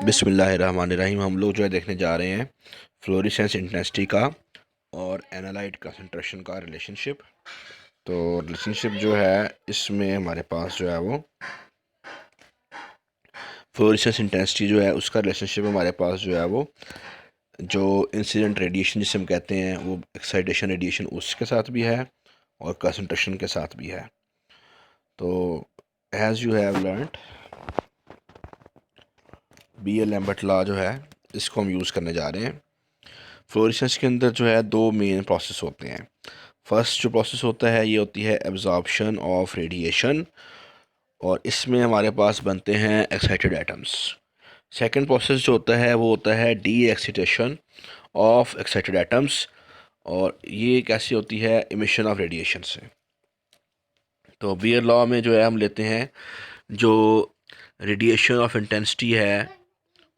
बिस्मिल्लाहिर्रहमानिर्रहीम। हम लोग जो है देखने जा रहे हैं फ्लोरेसेंस इंटेंसिटी का और एनालाइट कंसंट्रेशन का रिलेशनशिप। तो रिलेशनशिप जो है इसमें हमारे पास जो है वो फ्लोरेसेंस इंटेंसिटी जो है उसका रिलेशनशिप हमारे पास जो है वो जो इंसिडेंट रेडिएशन जिसे हम कहते हैं वो एक्साइटेशन रेडिएशन उसके साथ भी है और कंसंट्रेशन के साथ भी है। तो as you have learned B L Lambert law जो है इसको हम यूज़ करने जा रहे हैं। फ्लोरेसेंस के अंदर जो है दो मेन प्रोसेस होते हैं। फर्स्ट जो प्रोसेस होता है ये होती है एब्जॉर्प्शन ऑफ रेडिएशन और इसमें हमारे पास बनते हैं एक्साइटेड एटम्स। सेकंड प्रोसेस जो होता है वो होता है D excitation of excited atoms और ये कैसी होती है इमिशन ऑफ रेडिएशन से। तो बीयर लॉ में जो है हम लेते हैं जो रेडिएशन ऑफ इंटेंसिटी है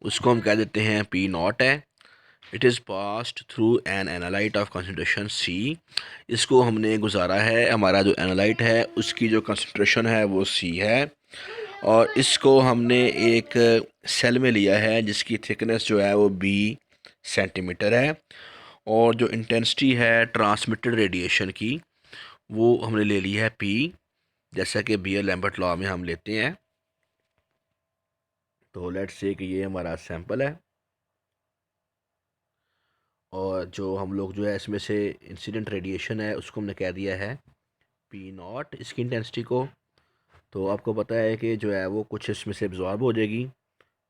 उसको हम कह देते हैं पी नॉट है। It is passed through an analyte of concentration C. इसको हमने गुजारा है, हमारा जो एनालाइट है उसकी जो कंसनट्रेशन है वो सी है और इसको हमने एक सेल में लिया है जिसकी थिकनेस जो है वो बी सेंटीमीटर है और जो इंटेंसिटी है ट्रांसमिटेड रेडिएशन की वो हमने ले ली है पी, जैसा कि बीयर लैम्बर्ट लॉ में हम लेते हैं। तो लेट्स से कि ये हमारा सैंपल है और जो हम लोग जो है इसमें से इंसिडेंट रेडिएशन है उसको हमने कह दिया है पी नॉट इसकी इंटेंसिटी को। तो आपको पता है कि जो है वो कुछ इसमें से एब्जॉर्ब हो जाएगी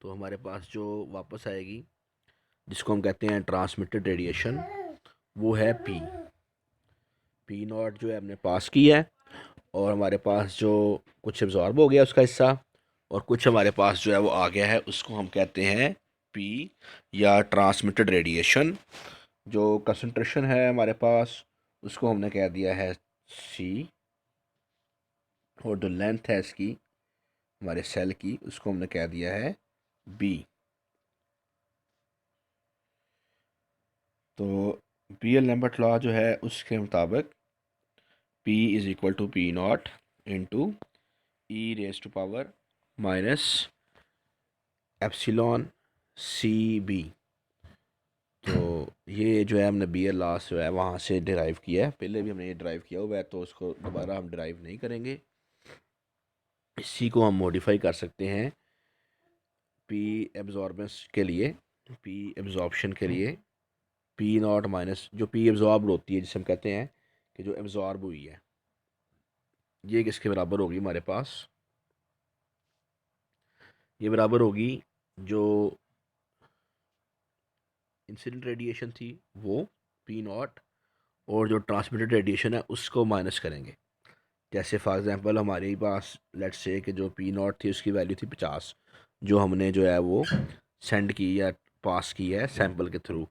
तो हमारे पास जो वापस आएगी जिसको हम कहते हैं ट्रांसमिटेड रेडिएशन वो है पी नॉट जो है हमने पास की है और हमारे पास जो कुछ एब्जॉर्ब हो गया उसका हिस्सा और कुछ हमारे पास जो है वो आ गया है उसको हम कहते हैं पी या ट्रांसमिटेड रेडिएशन। जो कंसंट्रेशन है हमारे पास उसको हमने कह दिया है सी और जो लेंथ है इसकी हमारे सेल की उसको हमने कह दिया है बी। तो बी एल लैम्बर्ट लॉ जो है उसके मुताबिक P is equal to P not into e raise to power minus epsilon c b. तो ये जो है हमने बी एल लॉ जो है वहाँ से डिराइव किया है, पहले भी हमने ये डिराइव किया हुआ है तो उसको दोबारा हम डिराइव नहीं करेंगे। इसी को हम मॉडिफाई कर सकते हैं पी एब्जॉर्बेंस के लिए, पी एब्जॉर्बशन के लिए पी नॉट माइनस जो पी एब्जॉर्ब होती है जिसे हम कहते हैं कि जो एब्जॉर्ब हुई है ये किसके बराबर होगी हमारे पास, ये बराबर होगी जो इंसिडेंट रेडिएशन थी वो पी नॉट और जो ट्रांसमिटेड रेडिएशन है उसको माइनस करेंगे। जैसे फॉर एग्जांपल हमारे पास लेट्स से कि जो पी नॉट थी उसकी वैल्यू थी 50 जो हमने जो है वो सेंड की या पास की है सैंपल के थ्रू।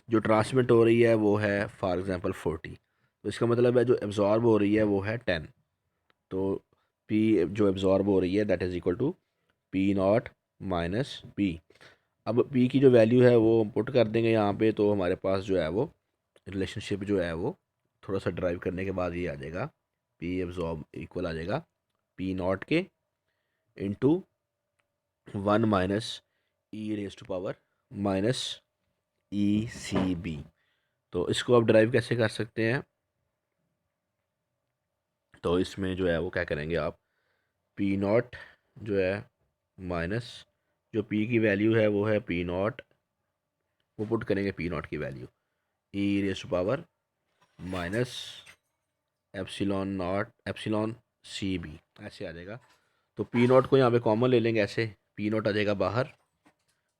जो ट्रांसमिट हो रही है वो है फॉर एग्जांपल 40, तो इसका मतलब है जो एब्जॉर्ब हो रही है वो है 10। तो पी जो एब्जॉर्ब हो रही है that is equal to P not minus P. अब पी की जो वैल्यू है वो हम पुट कर देंगे यहाँ पे तो हमारे पास जो है वो रिलेशनशिप जो है वो थोड़ा सा ड्राइव करने के बाद ये आ जाएगा पी एब्जॉर्ब इक्वल आ जाएगा पी नॉट के into 1 minus e raise to power minus e c b. तो इसको आप ड्राइव कैसे कर सकते हैं, तो इसमें जो है वो क्या करेंगे आप पी नॉट जो है माइनस जो पी की वैल्यू है वो है पी नॉट, वो पुट करेंगे पी नॉट की value e raise to power minus epsilon not epsilon c b ऐसे आ जाएगा। तो पी नॉट को यहाँ पे कॉमन ले लेंगे, ऐसे पी नॉट आ जाएगा बाहर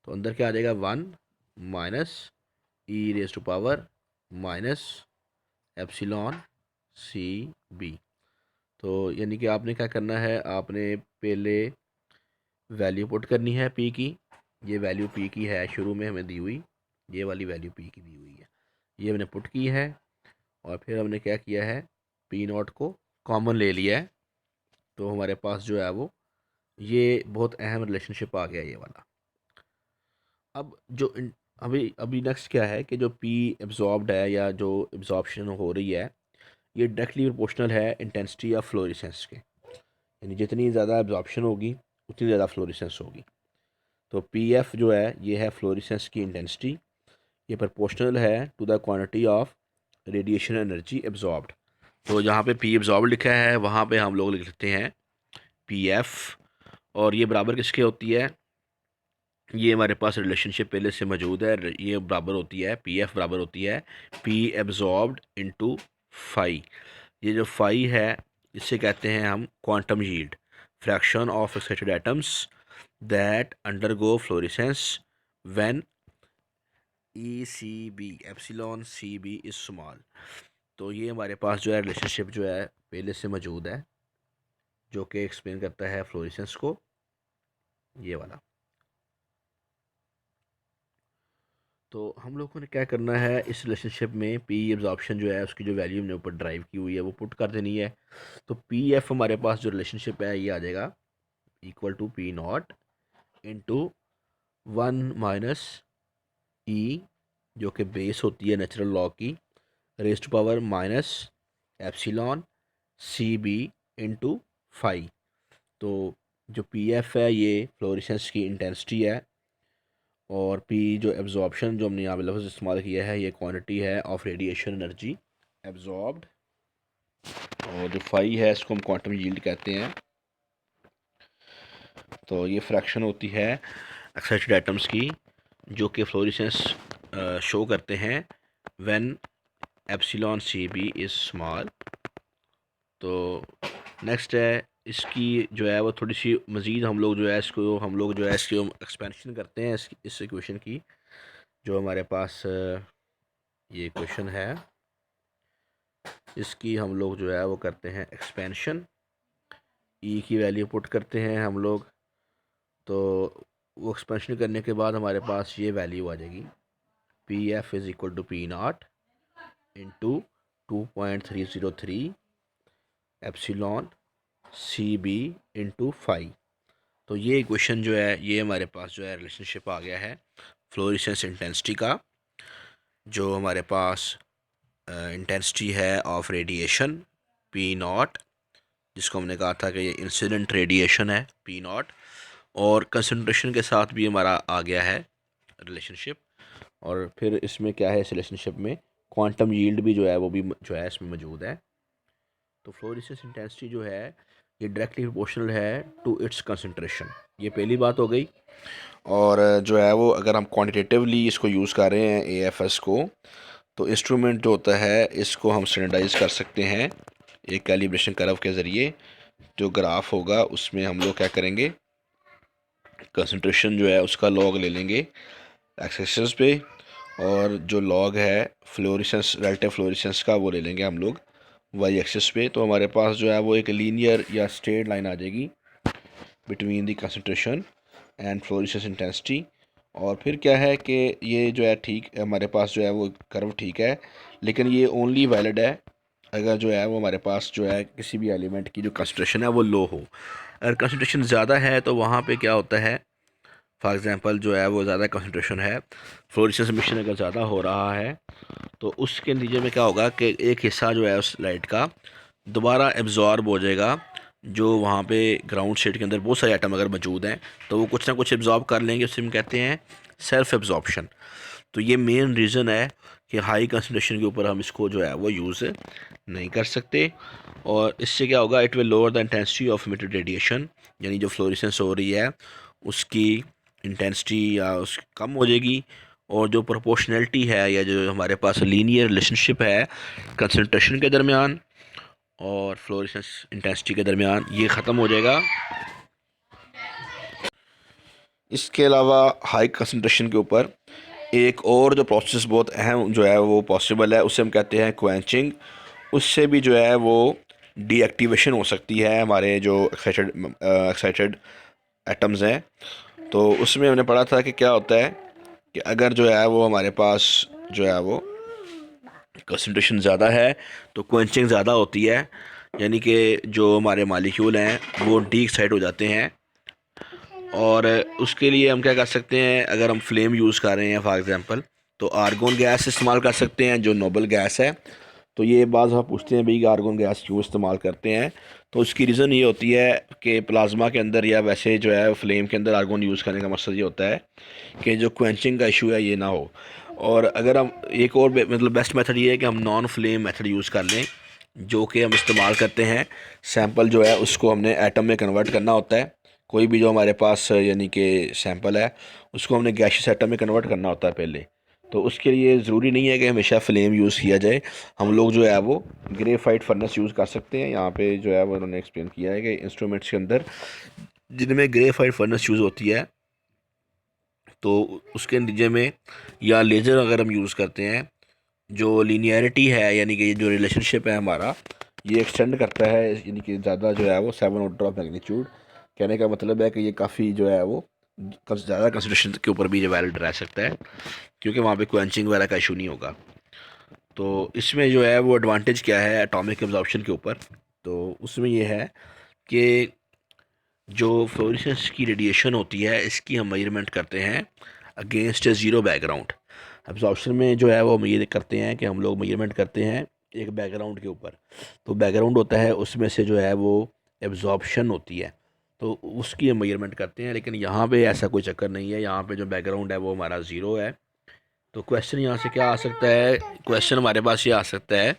तो अंदर क्या आ जाएगा 1 minus e raise to power minus epsilon c b. तो यानी कि आपने क्या करना है, आपने पहले वैल्यू पुट करनी है पी की, ये वैल्यू पी की है शुरू में हमें दी हुई, ये वाली वैल्यू पी की दी हुई है, ये हमने पुट की है और फिर हमने क्या किया है पी नॉट को कॉमन ले लिया है। तो हमारे पास जो है वो ये बहुत अहम रिलेशनशिप आ गया ये वाला। अब जो अभी अभी नेक्स्ट क्या है कि जो पी एब्जॉर्ब्ड है या जो एब्जॉर्प्शन हो रही है ये डायरेक्टली प्रोपोर्शनल है इंटेंसिटी ऑफ फ्लोरेसेंस के, यानी जितनी ज़्यादा एब्जॉर्प्शन होगी उतनी ज़्यादा फ्लोरेसेंस होगी। तो पी एफ जो है ये है फ्लोरेसेंस की इंटेंसिटी, ये प्रोपोर्शनल है to the quantity of radiation energy absorbed. तो जहाँ पे पी एब्जॉर्ब लिखा है वहाँ पे हम लोग लिख लेते हैं पी एफ, और ये बराबर किसके होती है, ये हमारे पास रिलेशनशिप पहले से मौजूद है, ये बराबर होती है पी एफ बराबर होती है पी एब्जॉर्ब्ड इंटू फाई। ये जो फाई है इससे कहते हैं हम quantum yield, fraction of excited atoms that undergo fluorescence when e c b epsilon c b is small. तो ये हमारे पास जो है रिलेशनशिप जो है पहले से मौजूद है, जो कि एक्सप्लेन करता है फ्लोरेसेंस को, ये वाला। तो हम लोगों ने क्या करना है इस रिलेशनशिप में, पी एब्जॉर्प्शन जो है उसकी जो वैल्यू हमने ऊपर ड्राइव की हुई है वो पुट कर देनी है। तो पी एफ हमारे पास जो रिलेशनशिप है ये आ जाएगा equal to P not into 1 - e, जो कि बेस होती है नेचुरल लॉ की, raise to power minus epsilon c b into phi. तो जो पी एफ है ये फ्लोरेसेंस की इंटेंसिटी है, और पी जो एब्जॉर्प्शन जो हमने यहाँ पे लफ्ज़ इस्तेमाल किया है ये क्वांटिटी है ऑफ रेडिएशन एनर्जी एब्जॉर्ब्ड, और जो फाई है इसको हम क्वांटम यील्ड कहते हैं। तो ये फ्रैक्शन होती है एक्साइटेड एटम्स की जो कि फ्लोरेसेंस शो करते हैं when epsilon c b is small. तो नेक्स्ट है इसकी जो है वो थोड़ी सी मज़ीद हम लोग जो है इसको हम लोग जो है इसकी एक्सपेंशन करते हैं इस इक्वेशन की। जो हमारे पास ये इक्वेशन है इसकी हम लोग जो है वो करते हैं एक्सपेंशन, ई की वैल्यू पुट करते हैं हम लोग। तो वो एक्सपेंशन करने के बाद हमारे पास ये वैल्यू आ जाएगी P F is equal to P not into 2.303 epsilon c b into phi. तो ये इक्वेशन जो है ये हमारे पास जो है रिलेशनशिप आ गया है फ्लोरेसेंस इंटेंसिटी का, जो हमारे पास इंटेंसिटी है ऑफ रेडिएशन पी नॉट, जिसको हमने कहा था कि ये इंसिडेंट रेडिएशन है पी नॉट, और कंसंट्रेशन के साथ भी हमारा आ गया है रिलेशनशिप। और फिर इसमें क्या है इस रिलेशनशिप में क्वांटम यील्ड भी जो है वो भी जो है इसमें मौजूद है। तो फ्लोरेसेंस इंटेंसिटी जो है ये डायरेक्टली प्रोपोर्शनल है टू इट्स कंसंट्रेशन, ये पहली बात हो गई। और जो है वो अगर हम क्वांटिटेटिवली इसको यूज़ कर रहे हैं एएफएस को, तो इंस्ट्रूमेंट जो होता है इसको हम स्टैंडर्डाइज कर सकते हैं एक कैलिब्रेशन कर्व के ज़रिए। जो ग्राफ होगा उसमें हम लोग क्या करेंगे, कंसंट्रेशन जो है उसका लॉग ले लेंगे एक्स एक्सिस पे, और जो लॉग है फ्लोरेसेंस रिलेटिव फ्लोरेसेंस का वो ले लेंगे हम लोग वाई एक्सिस पे। तो हमारे पास जो है वो एक लीनियर या स्ट्रेट लाइन आ जाएगी between the concentration and fluorescence intensity. और फिर क्या है कि ये जो है ठीक हमारे पास जो है वो कर्व ठीक है, लेकिन ये ओनली वैलिड है अगर जो है वो हमारे पास जो है किसी भी एलिमेंट की जो कंसंट्रेशन है वो लो हो। अगर कंसंट्रेशन ज़्यादा है तो वहाँ पे क्या होता है, फॉर एग्ज़ाम्पल जो है वो ज़्यादा कंसंट्रेशन है, फ्लोरेसेंस मिशन अगर ज़्यादा हो रहा है तो उसके नतीजे में क्या होगा कि एक हिस्सा जो है उस लाइट का दोबारा एब्जॉर्ब हो जाएगा। जो वहाँ पे ग्राउंड स्टेट के अंदर बहुत सारे आइटम अगर मौजूद हैं तो वो कुछ ना कुछ एब्जॉर्ब कर लेंगे, उसे हम कहते हैं सेल्फ एब्जॉर्प्शन। तो ये मेन रीज़न है कि हाई कंसंट्रेशन के ऊपर हम इसको जो है वो यूज़ नहीं कर सकते। और इससे क्या होगा, it will lower the intensity of emitted radiation, यानी जो फ्लोरेसेंस हो रही है उसकी इंटेंसिटी या उस कम हो जाएगी, और जो प्रोपोर्शनैलिटी है या जो हमारे पास लीनियर रिलेशनशिप है कंसंट्रेशन के दरमियान और फ्लोरेसेंस इंटेंसिटी के दरमियान, ये ख़त्म हो जाएगा। इसके अलावा हाई कंसंट्रेशन के ऊपर एक और जो प्रोसेस बहुत अहम जो है वो पॉसिबल है, उसे हम कहते हैं क्वेंचिंग। उससे भी जो है वो डीएक्टिवेशन हो सकती है हमारे जो एक्साइटेड एटम्स हैं। तो उसमें हमने पढ़ा था कि क्या होता है कि अगर जो है वो हमारे पास जो है वो कंसंट्रेशन ज़्यादा है तो क्वेंचिंग ज़्यादा होती है, यानी कि जो हमारे मालिक्यूल हैं वो डी एक्साइट हो जाते हैं। और उसके लिए हम क्या कर सकते हैं, अगर हम फ्लेम यूज़ कर रहे हैं फॉर एग्ज़ाम्पल तो आर्गोन गैस इस्तेमाल कर सकते हैं जो नोबल गैस है। तो ये बाज़ आप पूछते हैं भाई आर्गोन गैस क्यों इस्तेमाल करते हैं, तो उसकी रीज़न ये होती है कि प्लाज्मा के अंदर या वैसे जो है फ्लेम के अंदर आर्गोन यूज़ करने का मकसद ये होता है कि जो क्वेंचिंग का इशू है ये ना हो। और अगर हम एक और मतलब बेस्ट मेथड ये है कि हम नॉन फ्लेम मेथड यूज़ कर लें, जो कि हम इस्तेमाल करते हैं। सैंपल जो है उसको हमने एटम में कन्वर्ट करना होता है। कोई भी जो हमारे पास यानी कि सैंपल है उसको हमने गैशियस एटम में कन्वर्ट करना होता है पहले। तो उसके लिए ज़रूरी नहीं है कि हमेशा फ्लेम यूज़ किया जाए। हम लोग जो है वो ग्रेफाइट फर्नेस यूज़ कर सकते हैं। यहाँ पे जो है वो उन्होंने एक्सप्लेन किया है कि इंस्ट्रूमेंट्स के अंदर जिनमें ग्रेफाइट फर्नेस यूज़ होती है, तो उसके नतीजे में या लेज़र अगर हम यूज़ करते हैं, जो लीनियरिटी है यानी कि जो रिलेशनशिप है हमारा, ये एक्सटेंड करता है, यानी कि ज़्यादा जो है वो 7 ऑर्डर ऑफ मैग्नीट्यूड। कहने का मतलब है कि ये काफ़ी जो है वो ज़्यादा कंसिडरेशन के ऊपर भी वैलिड रह सकता है, क्योंकि वहाँ पे क्वेंचिंग वगैरह का इशू नहीं होगा। तो इसमें जो है वो एडवांटेज क्या है एटॉमिक एब्जॉर्प्शन के ऊपर, तो उसमें ये है कि जो फ्लोरेसेंस की रेडिएशन होती है इसकी हम मेजरमेंट करते हैं अगेंस्ट ए ज़ीरो बैकग्राउंड। एब्जॉर्प्शन में जो है वो हम ये करते हैं कि हम लोग मेजरमेंट करते हैं एक बैकग्राउंड के ऊपर। तो बैकग्राउंड होता है उसमें से जो है वो एब्जॉर्प्शन होती है, तो उसकी हम मेजरमेंट करते हैं। लेकिन यहाँ पे ऐसा कोई चक्कर नहीं है, यहाँ पे जो बैकग्राउंड है वो हमारा ज़ीरो है। तो क्वेश्चन यहाँ से क्या आ सकता है, क्वेश्चन हमारे पास ये आ सकता है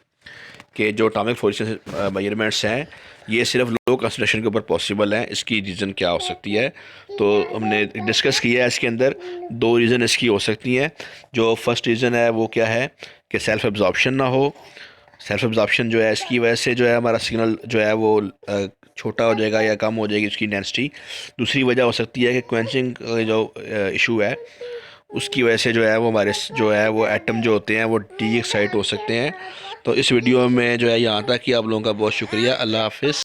कि जो एटॉमिक फोर्सेस मेजरमेंट्स हैं ये सिर्फ लो कंसंट्रेशन के ऊपर पॉसिबल हैं, इसकी रीज़न क्या हो सकती है। तो हमने डिस्कस किया है इसके अंदर 2 रीज़न इसकी हो सकती हैं। जो फर्स्ट रीज़न है वो क्या है कि सेल्फ एब्जॉर्प्शन ना हो। सेल्फ एब्जॉर्प्शन जो है इसकी वजह से जो है हमारा सिग्नल जो है वो छोटा हो जाएगा या कम हो जाएगी उसकी इंटेंसिटी। दूसरी वजह हो सकती है कि क्वेंचिंग जो इशू है उसकी वजह से जो है वो हमारे जो है वो एटम जो होते हैं वो डी एक्साइट हो सकते हैं। तो इस वीडियो में जो है यहाँ तक कि आप लोगों का बहुत शुक्रिया। अल्लाह हाफिज़।